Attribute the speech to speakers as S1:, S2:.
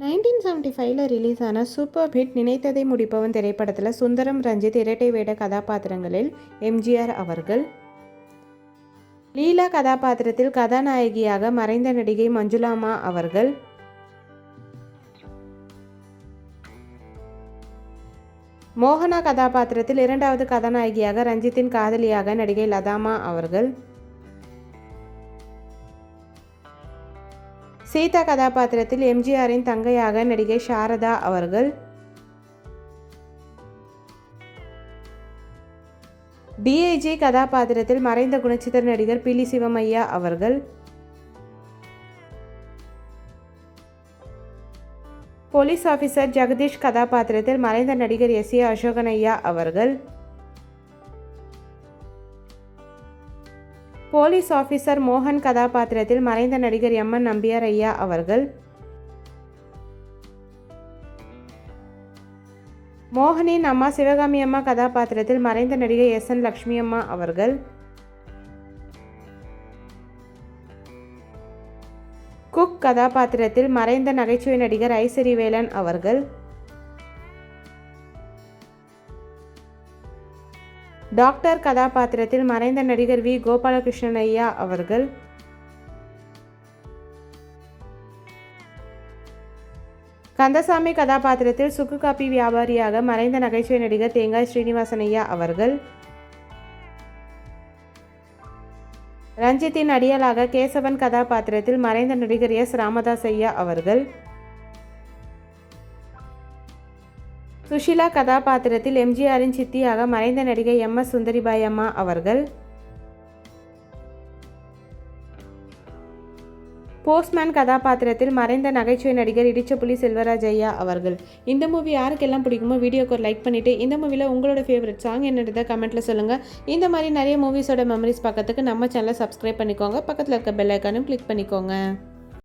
S1: 1975ல் release ஆன super hit நினைத்ததை முடிப்பவன் திரைப்படத்தில் சுந்தரம் ரஞ்சித் இரட்டை வேட கதாபாத்திரங்களில் எம்ஜிஆர் அவர்கள், லீலா கதாபாத்திரத்தில் கதாநாயகியாக மறைந்த நடிகை மஞ்சுளாமா அவர்கள், மோகனா கதாபாத்திரத்தில் இரண்டாவது கதாநாயகியாக ரஞ்சித்தின் காதலியாக நடிகை லதாமா அவர்கள், சீதா கதாபாத்திரத்தில் எம்ஜிஆரின் தங்கையாக நடிகை சாரதா அவர்கள், டிஐஜி கதாபாத்திரத்தில் மறைந்த குணச்சித்திர நடிகர் பிலி சிவமையா அவர்கள், போலீஸ் ஆபீசர் ஜெகதீஷ் கதாபாத்திரத்தில் மறைந்த நடிகர் எஸ். ஏ. அசோகனையா அவர்கள், போலீஸ் ஆபீசர் மோகன் கதாபாத்திரத்தில் மறைந்த நடிகர் எம். என். நம்பியார் ஐயா அவர்கள், மோகனின் அம்மா சிவகாமி அம்மா கதாபாத்திரத்தில் மறைந்த நடிகை எஸ். என். லட்சுமி அம்மா அவர்கள், குக் கதாபாத்திரத்தில் மறைந்த நகைச்சுவை நடிகர் ஐசரிவேலன் அவர்கள், டாக்டர் கதாபாத்திரத்தில் மறைந்த நடிகர் வி. கோபாலகிருஷ்ணன் ஐயா அவர்கள், கந்தசாமி கதாபாத்திரத்தில் சுக்கு காப்பி வியாபாரியாக மறைந்த நகைச்சுவை நடிகர் தேங்காய் ஸ்ரீனிவாசன் ஐயா அவர்கள், ரஞ்சித்தின் அடியாளாக கேசவன் கதாபாத்திரத்தில் மறைந்த நடிகர் எஸ். ராமதாஸ் ஐயா அவர்கள், சுஷீலா கதாபாத்திரத்தில் எம்ஜிஆரின் சித்தியாக மறைந்த நடிகை எம். எஸ். சுந்தரிபாய் அம்மா அவர்கள், போஸ்ட்மேன் கதாபாத்திரத்தில் மறைந்த நகைச்சுவை நடிகர் இடிச்சப்புலி செல்வராஜ் ஐயா அவர்கள். இந்த மூவி யாருக்கெல்லாம் பிடிக்குமோ வீடியோக்கு ஒரு லைக் பண்ணிவிட்டு இந்த மூவியில் உங்களோட ஃபேவரட் சாங் என்னன்றதை கமெண்ட்டில் சொல்லுங்கள். இந்த மாதிரி நிறைய மூவிஸோட மெமரிஸ் பார்க்கறதுக்கு நம்ம சேனலை சப்ஸ்கிரைப் பண்ணிக்கோங்க. பக்கத்தில் இருக்க பெல் ஐக்கானும் கிளிக் பண்ணிக்கோங்க.